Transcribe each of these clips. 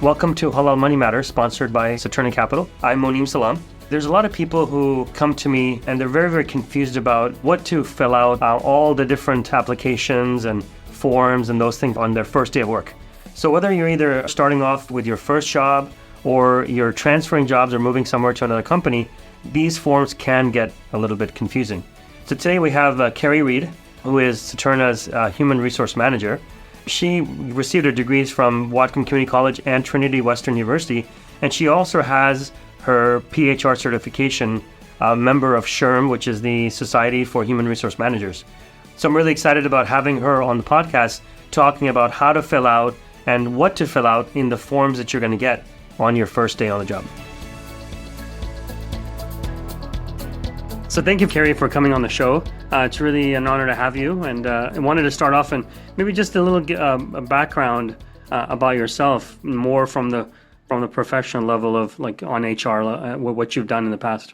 Welcome to Halal Money Matters, sponsored by Saturna Capital. I'm Moneem Salam. There's a lot of people who come to me and they're very, very confused about what to fill out, all the different applications and forms and those things on their first day of work. So whether you're either starting off with your first job or you're transferring jobs or moving somewhere to another company, these forms can get a little bit confusing. So today we have Kerry Reed, who is Saturna's Human Resource Manager. She received her degrees from Whatcom Community College and Trinity Western University, and she also has her PHR certification, member of SHRM, which is the Society for Human Resource Managers. So I'm really excited about having her on the podcast, talking about how to fill out and what to fill out in the forms that you're going to get on your first day on the job. So thank you, Kerry, for coming on the show. It's really an honor to have you. And I wanted to start off and maybe just a little background about yourself, more from the professional level of like on HR, what you've done in the past.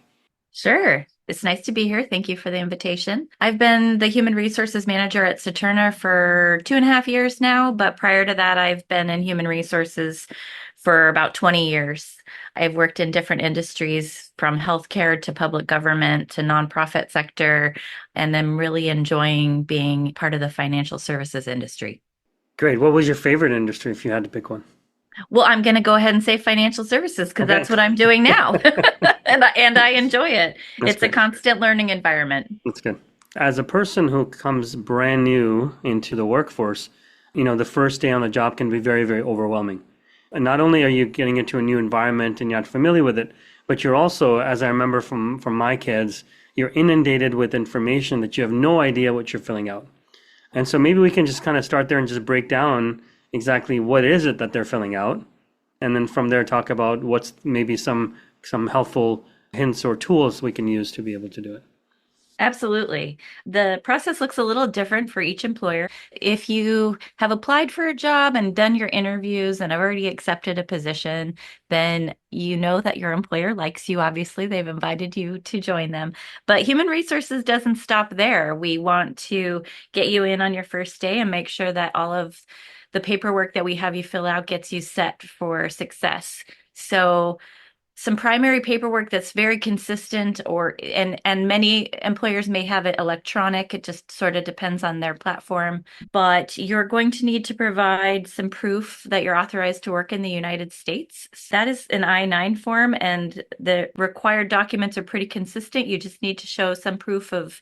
Sure. It's nice to be here. Thank you for the invitation. I've been the Human Resources Manager at Saturna for 2.5 years now, but prior to that, I've been in human resources for about 20 years. I've worked in different industries from healthcare to public government to nonprofit sector, and I'm really enjoying being part of the financial services industry. Great. What was your favorite industry if you had to pick one? Well, I'm going to go ahead and say financial services because that's what I'm doing now. and I enjoy it. It's a constant learning environment. That's good. As a person who comes brand new into the workforce, the first day on the job can be very, very overwhelming. And not only are you getting into a new environment and you're not familiar with it, but you're also, as I remember from my kids, you're inundated with information that you have no idea what you're filling out. And so maybe we can just kind of start there and just break down exactly what is it that they're filling out. And then from there, talk about what's maybe some helpful hints or tools we can use to be able to do it. Absolutely. The process looks a little different for each employer. If you have applied for a job and done your interviews and have already accepted a position, then you know that your employer likes you. Obviously, they've invited you to join them. But human resources doesn't stop there. We want to get you in on your first day and make sure that all of the paperwork that we have you fill out gets you set for success. So some primary paperwork that's very consistent and many employers may have it electronic. It just sort of depends on their platform. But you're going to need to provide some proof that you're authorized to work in the United States. That is an I-9 form, and the required documents are pretty consistent. You just need to show some proof of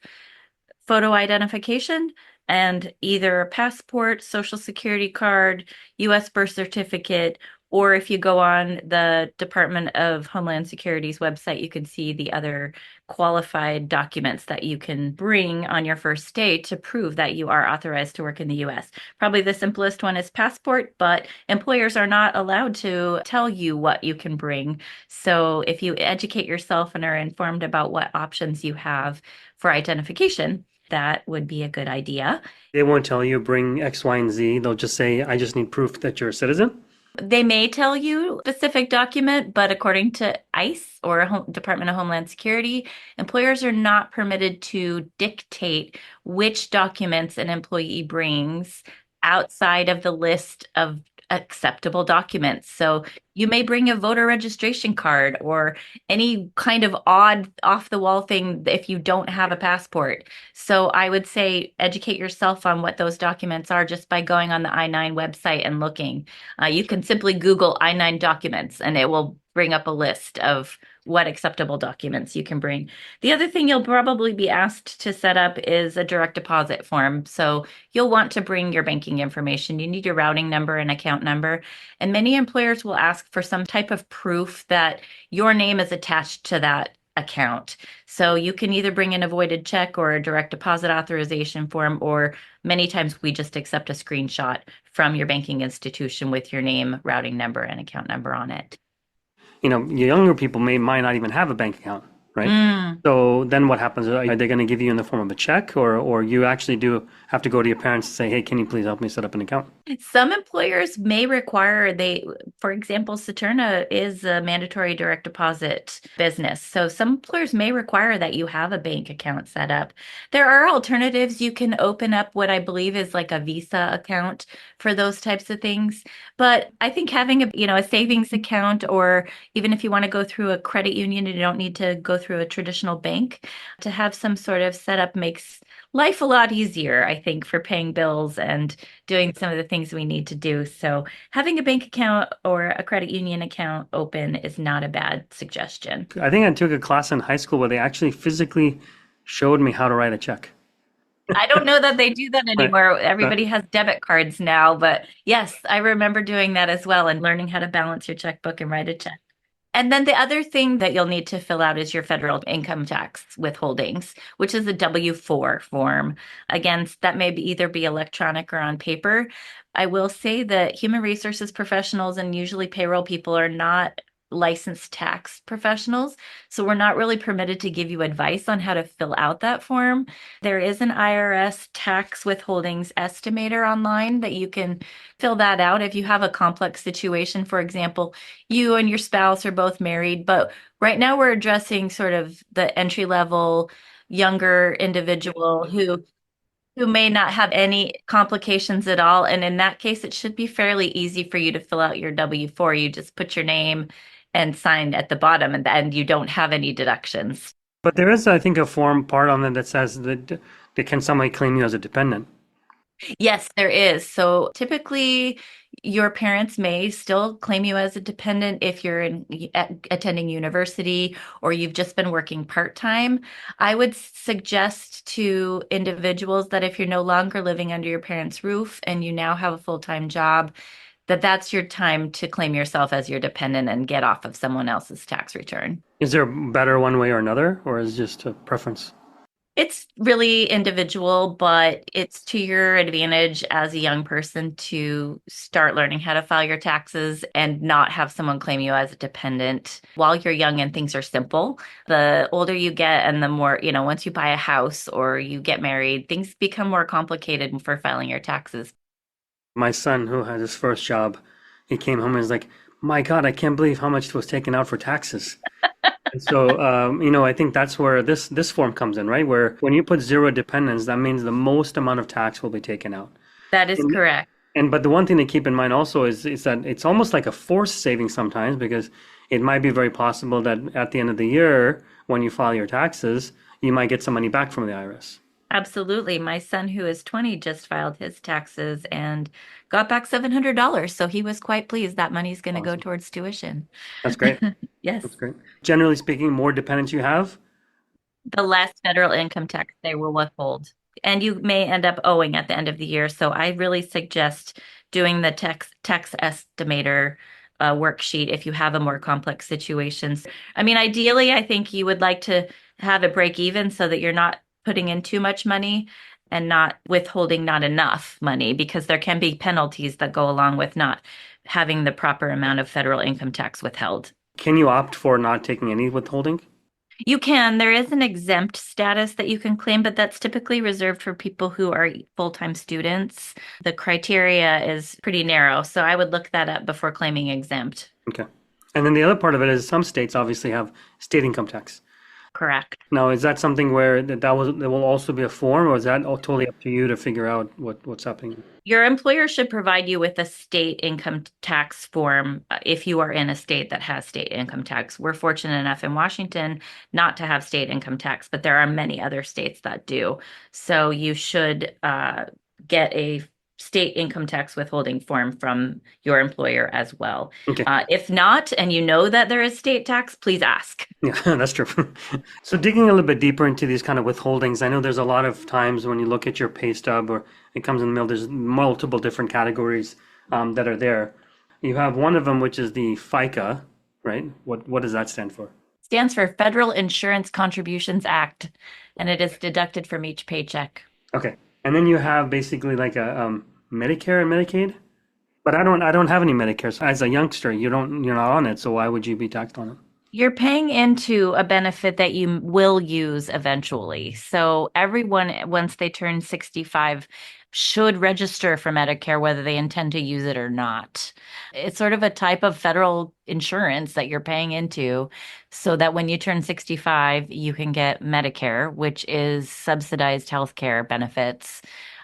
photo identification and either a passport, social security card, U.S. birth certificate, or if you go on the Department of Homeland Security's website, you can see the other qualified documents that you can bring on your first day to prove that you are authorized to work in the U.S. Probably the simplest one is passport, but employers are not allowed to tell you what you can bring. So if you educate yourself and are informed about what options you have for identification, that would be a good idea. They won't tell you bring X, Y, and Z. They'll just say, I just need proof that you're a citizen. They may tell you a specific document, but according to ICE or Department of Homeland Security, employers are not permitted to dictate which documents an employee brings outside of the list of acceptable documents. So you may bring a voter registration card or any kind of odd off-the-wall thing if you don't have a passport. So I would say educate yourself on what those documents are just by going on the I-9 website and looking. You can simply Google I-9 documents and it will bring up a list of what acceptable documents you can bring. The other thing you'll probably be asked to set up is a direct deposit form. So you'll want to bring your banking information. You need your routing number and account number. And many employers will ask for some type of proof that your name is attached to that account. So you can either bring an avoided check or a direct deposit authorization form, or many times we just accept a screenshot from your banking institution with your name, routing number, and account number on it. Younger people might not even have a bank account. right? Mm. So then what happens? Are they going to give you in the form of a check, or you actually do have to go to your parents and say, hey, can you please help me set up an account? Some employers may require for example, Saturna is a mandatory direct deposit business. So some employers may require that you have a bank account set up. There are alternatives. You can open up what I believe is like a Visa account for those types of things. But I think having a savings account, or even if you want to go through a credit union, you don't need to go through a traditional bank. To have some sort of setup makes life a lot easier, I think, for paying bills and doing some of the things we need to do. So having a bank account or a credit union account open is not a bad suggestion. I think I took a class in high school where they actually physically showed me how to write a check. I don't know that they do that Right. anymore. Uh, Everybody has debit cards now, but yes, I remember doing that as well and learning how to balance your checkbook and write a check. And then the other thing that you'll need to fill out is your federal income tax withholdings, which is a W-4 form. Again, that may either be electronic or on paper. I will say that human resources professionals and usually payroll people are not licensed tax professionals. So we're not really permitted to give you advice on how to fill out that form. There is an IRS tax withholdings estimator online that you can fill that out if you have a complex situation. For example, you and your spouse are both married, but right now we're addressing sort of the entry level younger individual who may not have any complications at all. And in that case, it should be fairly easy for you to fill out your W-4. You just put your name and sign at the bottom, and you don't have any deductions. but there is, I think, a form part on it that says that can somebody claim you as a dependent. Yes, there is. So typically, your parents may still claim you as a dependent if you're attending university or you've just been working part-time. I would suggest to individuals that if you're no longer living under your parents' roof and you now have a full-time job, that that's your time to claim yourself as your dependent and get off of someone else's tax return. Is there a better one way or another, or is it just a preference? It's really individual, but it's to your advantage as a young person to start learning how to file your taxes and not have someone claim you as a dependent while you're young and things are simple. The older you get and the more, once you buy a house or you get married, things become more complicated for filing your taxes. My son, who had his first job, he came home and was like, "My God, I can't believe how much was taken out for taxes." And so, I think that's where this form comes in, right? Where when you put zero dependents, that means the most amount of tax will be taken out. That is And, correct. but the one thing to keep in mind also is that it's almost like a forced saving sometimes because it might be very possible that at the end of the year, when you file your taxes, you might get some money back from the IRS. Absolutely. My son, who is 20, just filed his taxes and got back $700. So he was quite pleased that money's going to go Awesome. towards tuition. That's great. Yes. That's great. Generally speaking, more dependents you have, The less federal income tax they will withhold. And you may end up owing at the end of the year. So I really suggest doing the tax estimator worksheet if you have a more complex situations. I mean, ideally, I think you would like to have it break even so that you're not putting in too much money and not withholding not enough money because there can be penalties that go along with not having the proper amount of federal income tax withheld. can you opt for not taking any withholding? You can. There is an exempt status that you can claim, but that's typically reserved for people who are full-time students. The criteria is pretty narrow, so I would look that up before claiming exempt. Okay. And then the other part of it is some states obviously have state income tax. Correct. Now, is that something where that will also be a form, or is that all totally up to you to figure out what's happening? Your employer should provide you with a state income tax form if you are in a state that has state income tax. We're fortunate enough in Washington not to have state income tax, but there are many other states that do. So you should get a state income tax withholding form from your employer as well. Okay. If not, and you know that there is state tax, please ask. Yeah, that's true. So digging a little bit deeper into these kind of withholdings, I know there's a lot of times when you look at your pay stub or it comes in the mail, there's multiple different categories that are there. You have one of them, which is the FICA, right? What does that stand for? Stands for Federal Insurance Contributions Act, and it is deducted from each paycheck. Okay. And then you have basically like a Medicare and Medicaid. But I don't have any Medicare. So as a youngster, you're not on it, so why would you be taxed on it? You're paying into a benefit that you will use eventually. So everyone, once they turn 65, should register for Medicare, whether they intend to use it or not. It's sort of a type of federal insurance that you're paying into so that when you turn 65, you can get Medicare, which is subsidized healthcare benefits.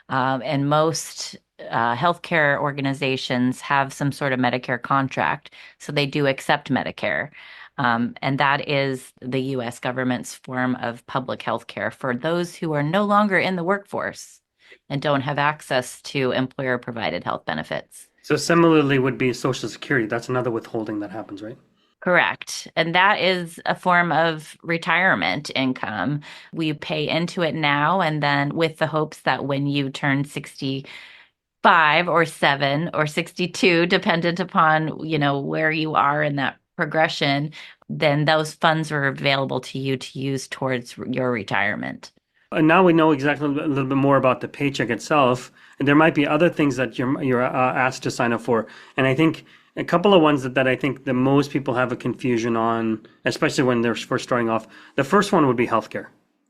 And most healthcare organizations have some sort of Medicare contract, so they do accept Medicare. And that is the US government's form of public health care for those who are no longer in the workforce and don't have access to employer provided health benefits. So similarly would be Social Security. That's another withholding that happens, right? Correct. And that is a form of retirement income. We pay into it now, and then with the hopes that when you turn 65 or 7 or 62, dependent upon, where you are in that progression, then those funds are available to you to use towards your retirement. And now we know exactly a little bit more about the paycheck itself. And there might be other things that you're asked to sign up for. And I think a couple of ones that I think the most people have a confusion on, especially when they're first starting off. The first one would be healthcare,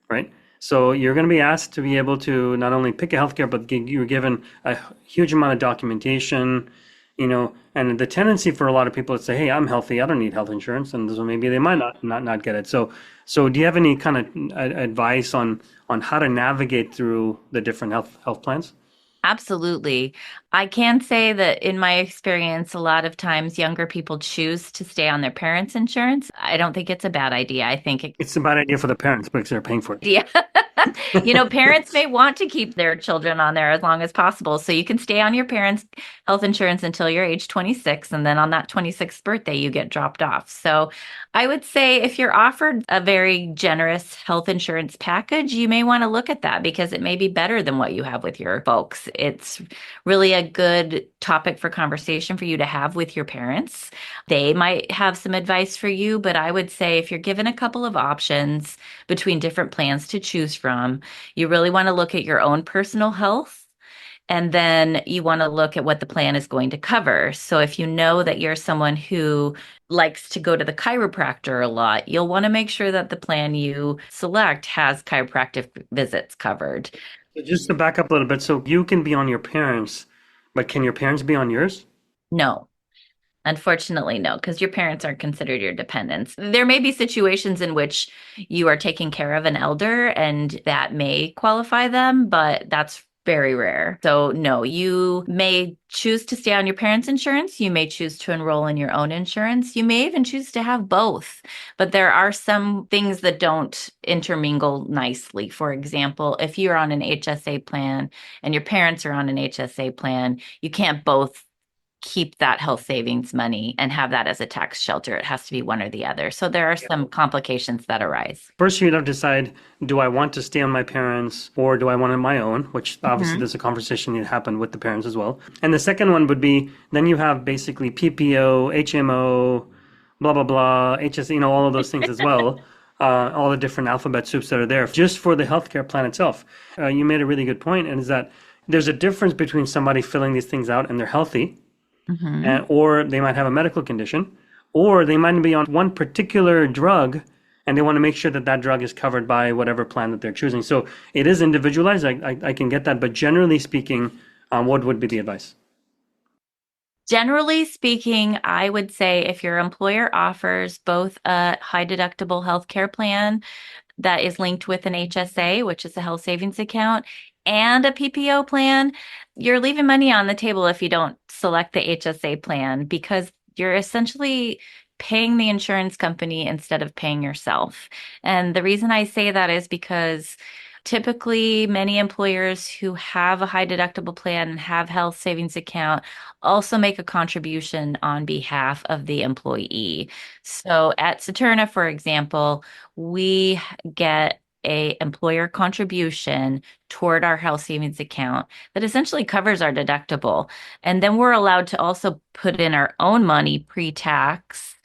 right? So you're going to be asked to be able to not only pick a healthcare, but you're given a huge amount of documentation, and the tendency for a lot of people is to say, hey, I'm healthy, I don't need health insurance, and so maybe they might not get it. So do you have any kind of advice on how to navigate through the different health plans? Absolutely. I can say that in my experience, a lot of times younger people choose to stay on their parents' insurance. I don't think it's a bad idea. I think it It's a bad idea for the parents because they're paying for it. Yeah. Parents may want to keep their children on there as long as possible. So you can stay on your parents' health insurance until you're age 26. And then on that 26th birthday, you get dropped off. So I would say if you're offered a very generous health insurance package, you may want to look at that because it may be better than what you have with your folks. It's really a good topic for conversation for you to have with your parents. They might have some advice for you, but I would say if you're given a couple of options, between different plans to choose from. You really want to look at your own personal health. And then you want to look at what the plan is going to cover. So if you know that you're someone who likes to go to the chiropractor a lot, you'll want to make sure that the plan you select has chiropractic visits covered. So just to back up a little bit, so you can be on your parents, but can your parents be on yours? No. Unfortunately, no, because your parents aren't considered your dependents. There may be situations in which you are taking care of an elder and that may qualify them, but that's very rare. So, no, you may choose to stay on your parents' insurance. You may choose to enroll in your own insurance. You may even choose to have both. But there are some things that don't intermingle nicely. For example, if you're on an HSA plan and your parents are on an HSA plan, you can't both keep that health savings money and have that as a tax shelter. It has to be one or the other. So there are some complications that arise. First, you'd have to decide, do I want to stay on my parents or do I want on my own? Which obviously Mhm. there's a conversation that happen with the parents as well. And the second one would be, then you have basically PPO, HMO, blah, blah, blah, HS, all of those things as well. All the different alphabet soups that are there just for the healthcare plan itself. You made a really good point, and is that there's a difference between somebody filling these things out and they're healthy, Mhm. or they might have a medical condition, or they might be on one particular drug and they want to make sure that that drug is covered by whatever plan that they're choosing. So it is individualized. I can get that, but generally speaking, what would be the advice? Generally speaking, I would say if your employer offers both a high deductible healthcare plan that is linked with an HSA, which is a health savings account, and a PPO plan, you're leaving money on the table if you don't select the HSA plan because you're essentially paying the insurance company instead of paying yourself. And the reason I say that is because typically many employers who have a high deductible plan and have health savings account also make a contribution on behalf of the employee. So at Saturna, for example, we get a employer contribution toward our health savings account that essentially covers our deductible. And then we're allowed to also put in our own money pre-tax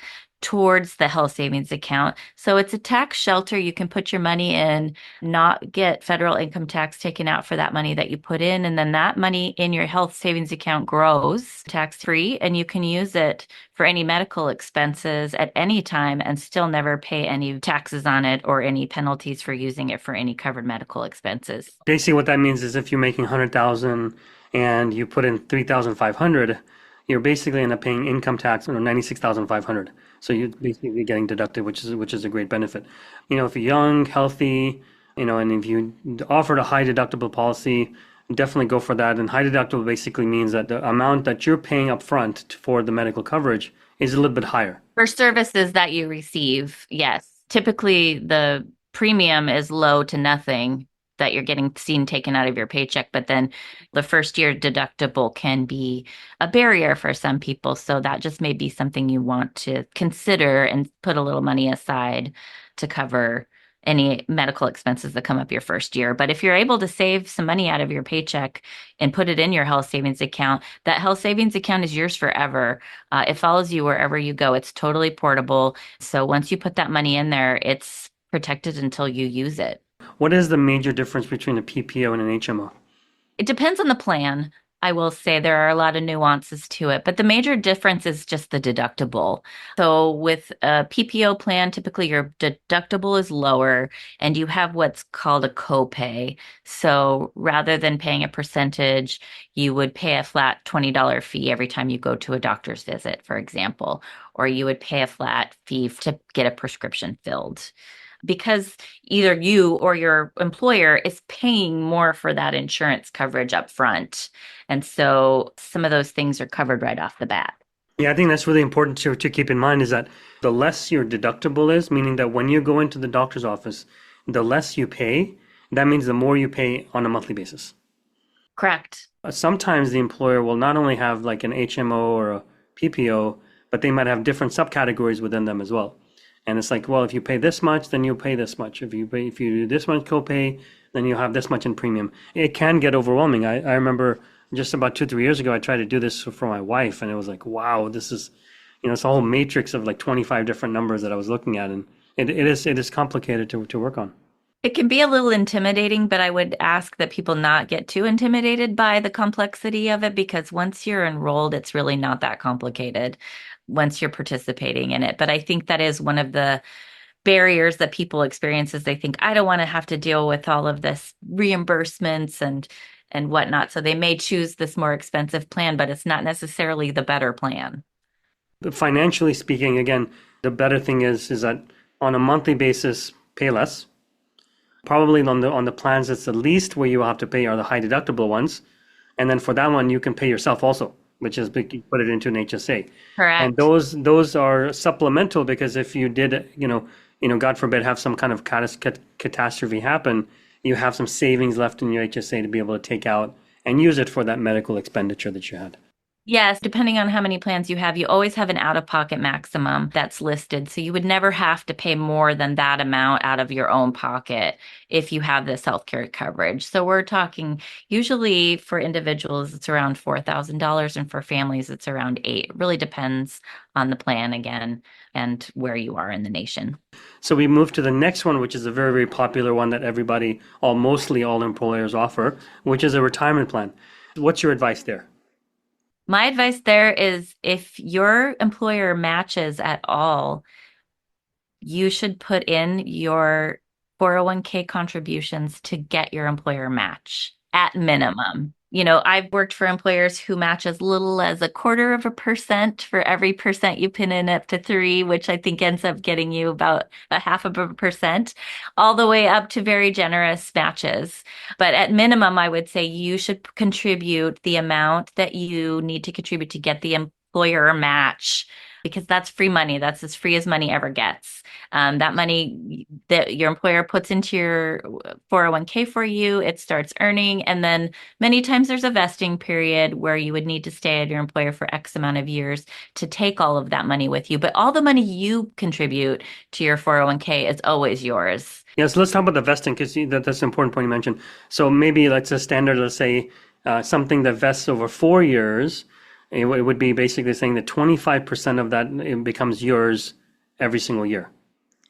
towards the health savings account. So it's a tax shelter. You can put your money in, not get federal income tax taken out for that money that you put in. And then that money in your health savings account grows tax free, and you can use it for any medical expenses at any time and still never pay any taxes on it or any penalties for using it for any covered medical expenses. Basically, what that means is if you're making 100,000 and you put in 3,500, you're basically end up paying income tax on 96,500. So you're basically getting deducted, which is a great benefit. If you're young, healthy, and if you offered a high deductible policy, definitely go for that. And high deductible basically means that the amount that you're paying up front for the medical coverage is a little bit higher. For services that you receive, yes. Typically, the premium is low to nothing that you're getting seen taken out of your paycheck, but then the first year deductible can be a barrier for some people. So that just may be something you want to consider and put a little money aside to cover any medical expenses that come up your first year. But if you're able to save some money out of your paycheck and put it in your health savings account, that health savings account is yours forever. It follows you wherever you go. It's totally portable. So once you put that money in there, it's protected until you use it. What is the major difference between a PPO and an HMO? It depends on the plan. I will say there are a lot of nuances to it, but the major difference is just the deductible. So with a PPO plan, typically your deductible is lower and you have what's called a copay. So rather than paying a percentage, you would pay a flat $20 fee every time you go to a doctor's visit, for example, or you would pay a flat fee to get a prescription filled, because either you or your employer is paying more for that insurance coverage up front. And so some of those things are covered right off the bat. Yeah, I think that's really important to keep in mind is that the less your deductible is, meaning that when you go into the doctor's office, the less you pay, that means the more you pay on a monthly basis. Correct. Sometimes the employer will not only have like an HMO or a PPO, but they might have different subcategories within them as well. And it's like, well, if you pay this much, then you'll pay this much. If you do this much copay, then you'll have this much in premium. It can get overwhelming. I remember just about 2-3 years ago, I tried to do this for my wife, and it was like, wow, this is, it's a whole matrix of like 25 different numbers that I was looking at, and it is complicated to work on. It can be a little intimidating, but I would ask that people not get too intimidated by the complexity of it, because once you're enrolled, it's really not that complicated once you're participating in it. But I think that is one of the barriers that people experience, is they think, I don't want to have to deal with all of this reimbursements and whatnot. So they may choose this more expensive plan, but it's not necessarily the better plan. But financially speaking, again, the better thing is that on a monthly basis, pay less. Probably on the plans that's the least where you will have to pay are the high deductible ones. And then for that one, you can pay yourself also, which is you put it into an HSA. Correct. And those are supplemental, because if you did, God forbid, have some kind of catastrophe happen, you have some savings left in your HSA to be able to take out and use it for that medical expenditure that you had. Yes, depending on how many plans you have, you always have an out-of-pocket maximum that's listed. So you would never have to pay more than that amount out of your own pocket if you have this healthcare coverage. So we're talking usually for individuals, it's around $4,000, and for families, it's around $8,000. It really depends on the plan again and where you are in the nation. So we move to the next one, which is a very, very popular one that everybody, mostly all employers offer, which is a retirement plan. What's your advice there? My advice there is, if your employer matches at all, you should put in your 401k contributions to get your employer match at minimum. I've worked for employers who match as little as 0.25% for every percent you put in, up to 3, which I think ends up getting you about 0.5%, all the way up to very generous matches. But at minimum, I would say you should contribute the amount that you need to contribute to get the employer match, because that's free money. That's as free as money ever gets. That money that your employer puts into your 401k for you, it starts earning. And then many times there's a vesting period where you would need to stay at your employer for X amount of years to take all of that money with you. But all the money you contribute to your 401k is always yours. Yeah, so let's talk about the vesting, because that's an important point you mentioned. So maybe let's say something that vests over 4 years. It would be basically saying that 25% of that becomes yours every single year.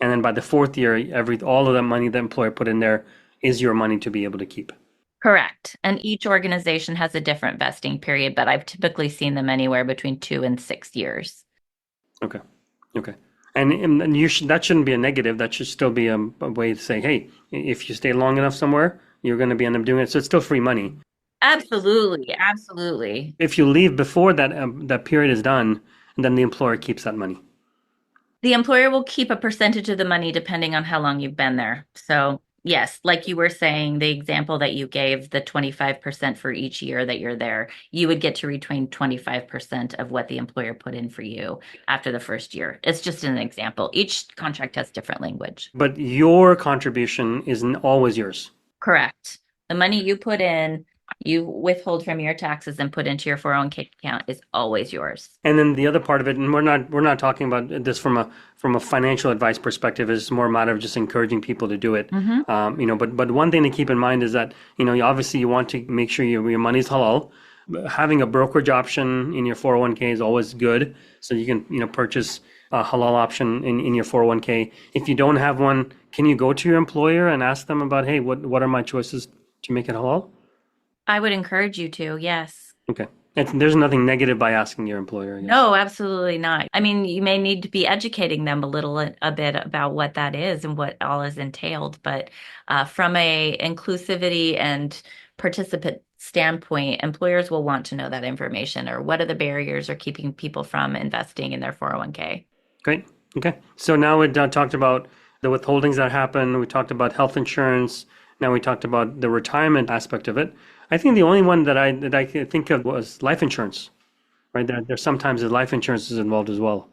And then by the fourth year, all of that money the employer put in there is your money to be able to keep. Correct. And each organization has a different vesting period, but I've typically seen them anywhere between 2 and 6 years. Okay. Okay. And that shouldn't be a negative. That should still be a way to say, hey, if you stay long enough somewhere, you're going to be end up doing it. So it's still free money. Absolutely. Absolutely. If you leave before that period is done, then the employer keeps that money. The employer will keep a percentage of the money depending on how long you've been there. So, yes, like you were saying, the example that you gave, the 25% for each year that you're there, you would get to retain 25% of what the employer put in for you after the first year. It's just an example. Each contract has different language. But your contribution isn't always yours. Correct. The money you put in, you withhold from your taxes and put into your 401k account is always yours. And then the other part of it, and we're not talking about this from a financial advice perspective. It's more a matter of just encouraging people to do it. But one thing to keep in mind is that obviously you want to make sure your money's halal. Having a brokerage option in your 401k is always good, so you can purchase a halal option in your 401k. If you don't have one, can you go to your employer and ask them about, hey, what are my choices to make it halal? I would encourage you to, yes. Okay. There's nothing negative by asking your employer, I guess. No, absolutely not. I mean, you may need to be educating them a bit about what that is and what all is entailed, but from a inclusivity and participant standpoint, employers will want to know that information, or what are the barriers are keeping people from investing in their 401k. Great. Okay. So now we talked about the withholdings that happen. We talked about health insurance. Now we talked about the retirement aspect of it. I think the only one that I could think of was life insurance, right? There sometimes life insurance is involved as well.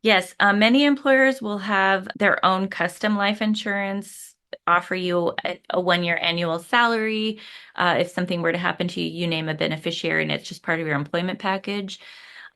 Yes, many employers will have their own custom life insurance, offer you a 1 year annual salary. If something were to happen to you, you name a beneficiary and it's just part of your employment package.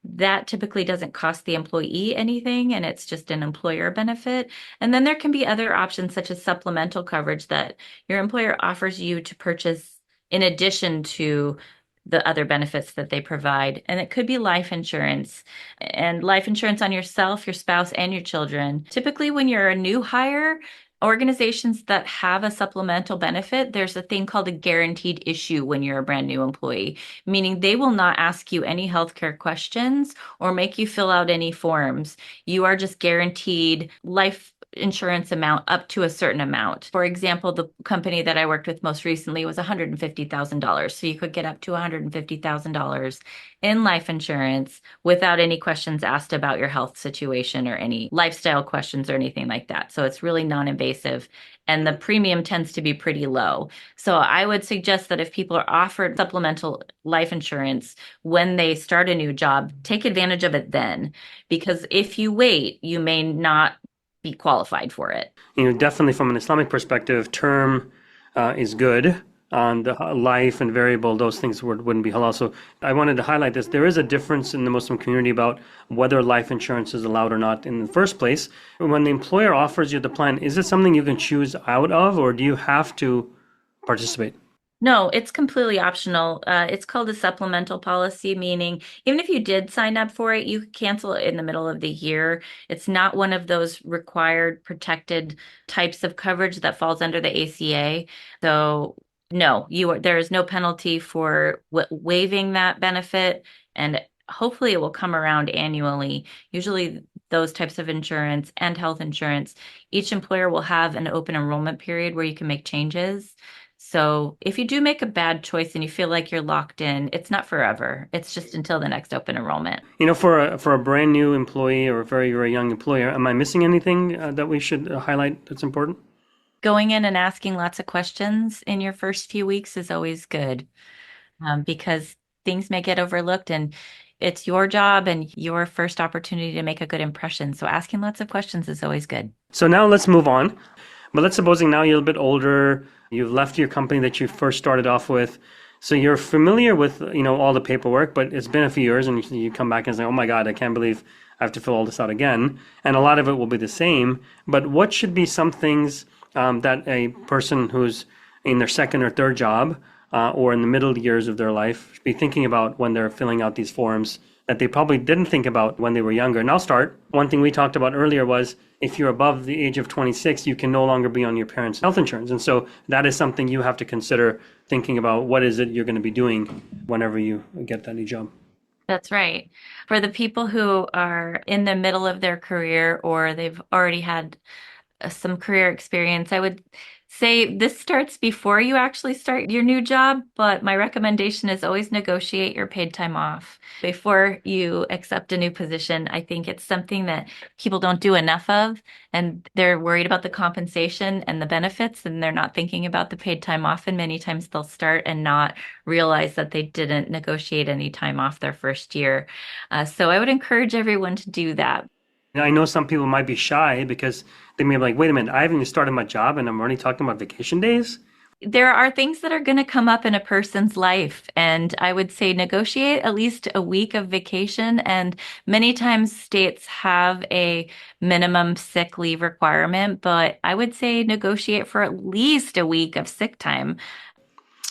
That typically doesn't cost the employee anything, and it's just an employer benefit. And then there can be other options such as supplemental coverage that your employer offers you to purchase in addition to the other benefits that they provide. And it could be life insurance and life insurance on yourself, your spouse, and your children. Typically, when you're a new hire, organizations that have a supplemental benefit, there's a thing called a guaranteed issue when you're a brand new employee, meaning they will not ask you any healthcare questions or make you fill out any forms. You are just guaranteed life insurance amount up to a certain amount. For example, the company that I worked with most recently was $150,000. So you could get up to $150,000 in life insurance without any questions asked about your health situation or any lifestyle questions or anything like that. So it's really non-invasive, and the premium tends to be pretty low. So I would suggest that if people are offered supplemental life insurance when they start a new job, take advantage of it then, because if you wait, you may not be qualified for it. Definitely from an Islamic perspective, term is good. On the life and variable, those things wouldn't be halal. So I wanted to highlight this. There is a difference in the Muslim community about whether life insurance is allowed or not in the first place. When the employer offers you the plan, is it something you can choose out of, or do you have to participate? No, it's completely optional. It's called a supplemental policy, meaning even if you did sign up for it, you could cancel it in the middle of the year. It's not one of those required protected types of coverage that falls under the ACA. So no, there is no penalty for waiving that benefit, and hopefully it will come around annually. Usually those types of insurance and health insurance, each employer will have an open enrollment period where you can make changes. So if you do make a bad choice and you feel like you're locked in, it's not forever. It's just until the next open enrollment. For a brand new employee or a very, very young employer, am I missing anything that we should highlight that's important? Going in and asking lots of questions in your first few weeks is always good, because things may get overlooked, and it's your job and your first opportunity to make a good impression. So asking lots of questions is always good. So now let's move on. But let's supposing now you're a bit older, you've left your company that you first started off with. So you're familiar with, all the paperwork, but it's been a few years and you come back and say, oh my God, I can't believe I have to fill all this out again. And a lot of it will be the same. But what should be some things that a person who's in their second or third job or in the middle years of their life should be thinking about when they're filling out these forms that they probably didn't think about when they were younger. And I'll start. One thing we talked about earlier was if you're above the age of 26, you can no longer be on your parents' health insurance. And so that is something you have to consider thinking about what is it you're going to be doing whenever you get that new job. That's right. For the people who are in the middle of their career or they've already had some career experience, I would say this starts before you actually start your new job, but my recommendation is always negotiate your paid time off before you accept a new position. I think it's something that people don't do enough of, and they're worried about the compensation and the benefits, and they're not thinking about the paid time off. And many times they'll start and not realize that they didn't negotiate any time off their first year. So I would encourage everyone to do that. And I know some people might be shy because they may be like, wait a minute, I haven't even started my job and I'm already talking about vacation days. There are things that are going to come up in a person's life, and I would say negotiate at least a week of vacation. And many times states have a minimum sick leave requirement, but I would say negotiate for at least a week of sick time.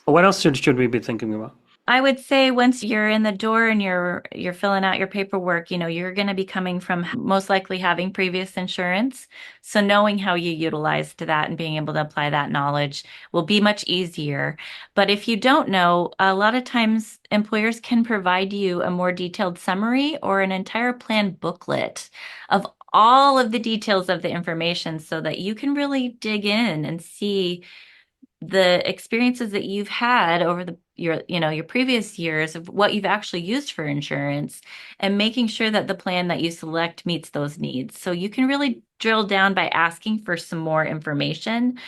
What else should we be thinking about? I would say once you're in the door and you're filling out your paperwork, you're going to be coming from most likely having previous insurance. So knowing how you utilized that and being able to apply that knowledge will be much easier. But if you don't know, a lot of times employers can provide you a more detailed summary or an entire plan booklet of all of the details of the information so that you can really dig in and see the experiences that you've had over your previous years of what you've actually used for insurance and making sure that the plan that you select meets those needs. So you can really drill down by asking for some more information.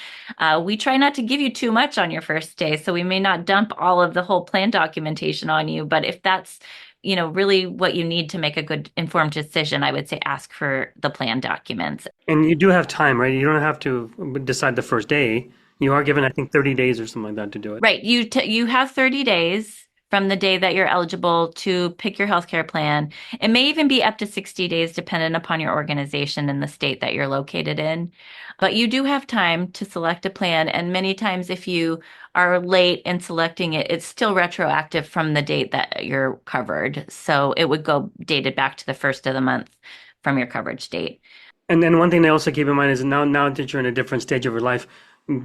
We try not to give you too much on your first day, so we may not dump all of the whole plan documentation on you, but if that's really what you need to make a good informed decision, I would say ask for the plan documents. And you do have time, right? You don't have to decide the first day. You are given, I think, 30 days or something like that to do it. Right. You have 30 days from the day that you're eligible to pick your healthcare plan. It may even be up to 60 days dependent upon your organization and the state that you're located in. But you do have time to select a plan. And many times if you are late in selecting it, it's still retroactive from the date that you're covered. So it would go dated back to the first of the month from your coverage date. And then one thing they also keep in mind is now that you're in a different stage of your life,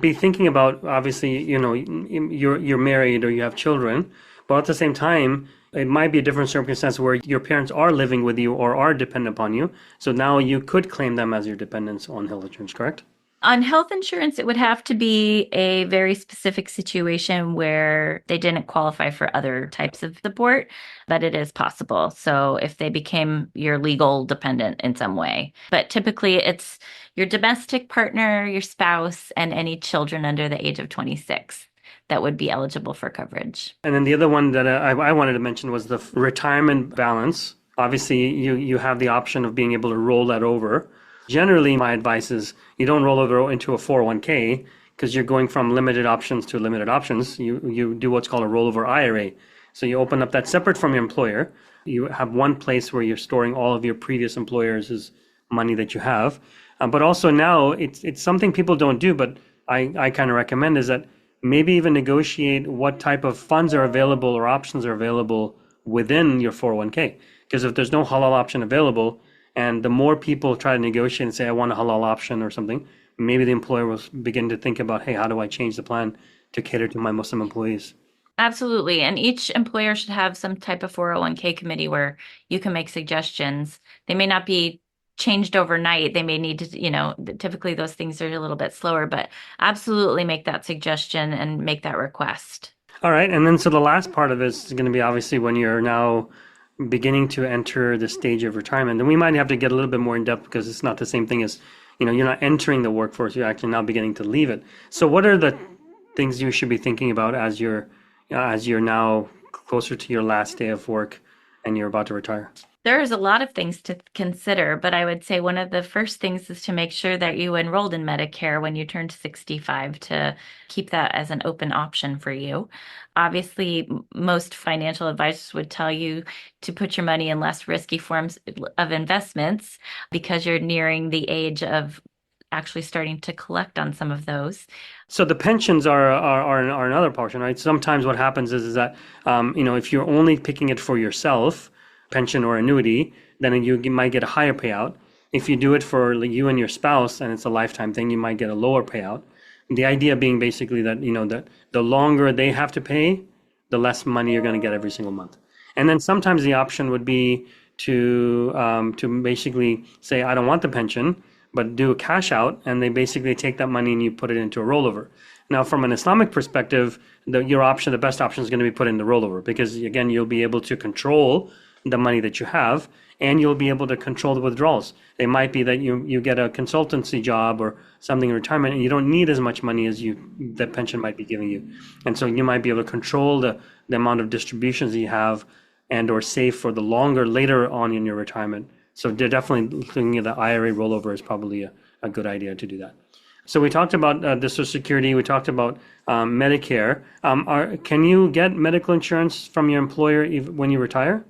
be thinking about obviously, you're married or you have children, but at the same time, it might be a different circumstance where your parents are living with you or are dependent upon you. So now you could claim them as your dependents on health insurance, correct? On health insurance, it would have to be a very specific situation where they didn't qualify for other types of support, but it is possible. So if they became your legal dependent in some way, but typically it's your domestic partner, your spouse, and any children under the age of 26 that would be eligible for coverage. And then the other one that I wanted to mention was the retirement balance. Obviously, you have the option of being able to roll that over. Generally, my advice is you don't roll over into a 401k because you're going from limited options to limited options. You do what's called a rollover IRA. So you open up that separate from your employer. You have one place where you're storing all of your previous employers' money that you have. But also now it's something people don't do, but I kind of recommend is that maybe even negotiate what type of funds are available or options are available within your 401k. Because if there's no halal option available, and the more people try to negotiate and say, I want a halal option or something, maybe the employer will begin to think about, hey, how do I change the plan to cater to my Muslim employees? Absolutely. And each employer should have some type of 401k committee where you can make suggestions. They may not be changed overnight. They may need to, typically those things are a little bit slower, but absolutely make that suggestion and make that request. All right. And then so the last part of it is going to be obviously when you're now beginning to enter the stage of retirement. And we might have to get a little bit more in depth because it's not the same thing as, you're not entering the workforce, you're actually now beginning to leave it. So what are the things you should be thinking about as you're now closer to your last day of work and you're about to retire? There's a lot of things to consider, but I would say one of the first things is to make sure that you enrolled in Medicare when you turned 65 to keep that as an open option for you. Obviously, most financial advisors would tell you to put your money in less risky forms of investments because you're nearing the age of actually starting to collect on some of those. So the pensions are another portion, right? Sometimes what happens is that if you're only picking it for yourself, pension or annuity, then you might get a higher payout. If you do it for you and your spouse and it's a lifetime thing, you might get a lower payout. The idea being basically that that the longer they have to pay, the less money you're going to get every single month. And then sometimes the option would be to basically say, I don't want the pension, but do a cash out, and they basically take that money and you put it into a rollover. Now, from an Islamic perspective, the best option is going to be put in the rollover, because again, you'll be able to control the money that you have, and you'll be able to control the withdrawals. It might be that you get a consultancy job or something in retirement, and you don't need as much money as that pension might be giving you. And so you might be able to control the amount of distributions that you have and or save for the longer later on in your retirement. So they're definitely looking at the IRA rollover is probably a good idea to do that. So we talked about the Social Security. We talked about Medicare. Can you get medical insurance from your employer when you retire?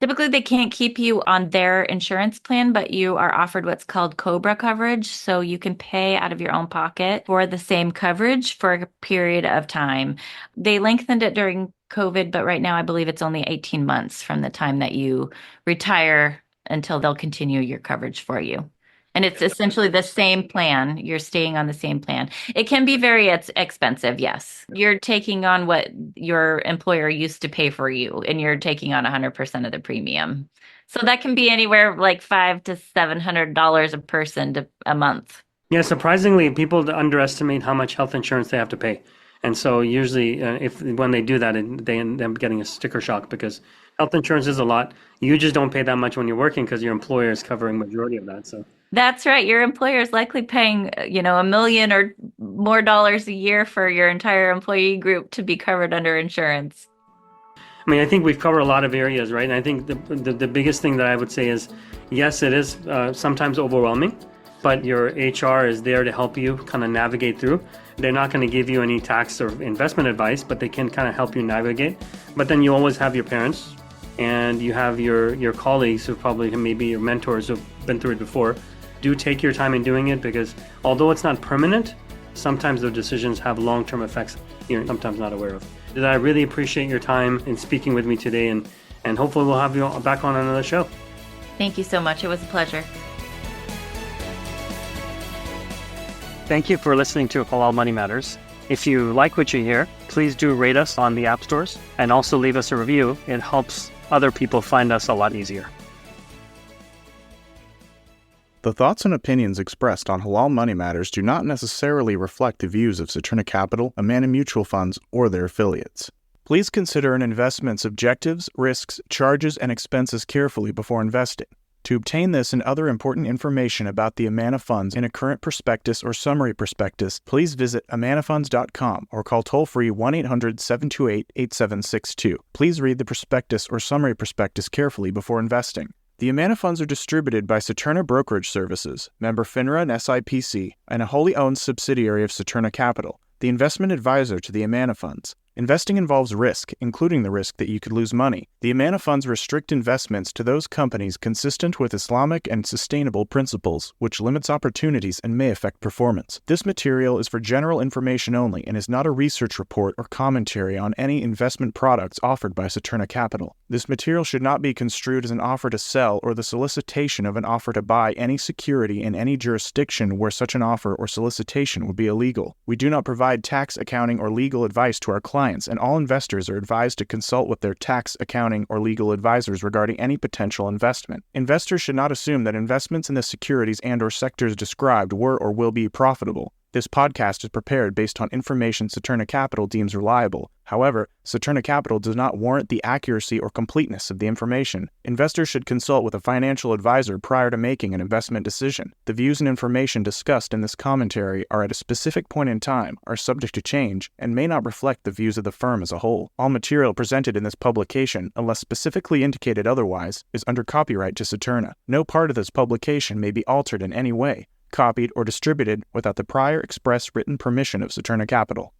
Typically, they can't keep you on their insurance plan, but you are offered what's called COBRA coverage. So you can pay out of your own pocket for the same coverage for a period of time. They lengthened it during COVID, but right now I believe it's only 18 months from the time that you retire until they'll continue your coverage for you. And it's essentially the same plan. You're staying on the same plan. It can be very expensive, yes. You're taking on what your employer used to pay for you, and you're taking on 100% of the premium. So that can be anywhere like $500 to $700 a person a month. Yeah, surprisingly, people underestimate how much health insurance they have to pay. And so usually when they do that, they end up getting a sticker shock, because health insurance is a lot. You just don't pay that much when you're working because your employer is covering majority of that. So that's right. Your employer is likely paying, $1 million or more dollars a year for your entire employee group to be covered under insurance. I mean, I think we've covered a lot of areas, right? And I think the biggest thing that I would say is, yes, it is sometimes overwhelming, but your HR is there to help you kind of navigate through. They're not going to give you any tax or investment advice, but they can kind of help you navigate. But then you always have your parents, and you have your colleagues who probably maybe your mentors who've been through it before. Do take your time in doing it, because although it's not permanent, sometimes the decisions have long-term effects you're sometimes not aware of. I really appreciate your time in speaking with me today, and hopefully we'll have you back on another show. Thank you so much. It was a pleasure. Thank you for listening to Halal Money Matters. If you like what you hear, please do rate us on the app stores and also leave us a review. It helps other people find us a lot easier. The thoughts and opinions expressed on Halal Money Matters do not necessarily reflect the views of Saturna Capital, Amana Mutual Funds, or their affiliates. Please consider an investment's objectives, risks, charges, and expenses carefully before investing. To obtain this and other important information about the Amana Funds in a current prospectus or summary prospectus, please visit amanafunds.com or call toll-free 1-800-728-8762. Please read the prospectus or summary prospectus carefully before investing. The Amana Funds are distributed by Saturna Brokerage Services, member FINRA and SIPC, and a wholly owned subsidiary of Saturna Capital, the investment advisor to the Amana Funds. Investing involves risk, including the risk that you could lose money. The Amana Funds restrict investments to those companies consistent with Islamic and sustainable principles, which limits opportunities and may affect performance. This material is for general information only and is not a research report or commentary on any investment products offered by Saturna Capital. This material should not be construed as an offer to sell or the solicitation of an offer to buy any security in any jurisdiction where such an offer or solicitation would be illegal. We do not provide tax, accounting, or legal advice to our clients, and all investors are advised to consult with their tax, accounting, or legal advisors regarding any potential investment. Investors should not assume that investments in the securities and/or sectors described were or will be profitable. This podcast is prepared based on information Saturna Capital deems reliable. However, Saturna Capital does not warrant the accuracy or completeness of the information. Investors should consult with a financial advisor prior to making an investment decision. The views and information discussed in this commentary are at a specific point in time, are subject to change, and may not reflect the views of the firm as a whole. All material presented in this publication, unless specifically indicated otherwise, is under copyright to Saturna. No part of this publication may be altered in any way, copied, or distributed without the prior express written permission of Saturna Capital.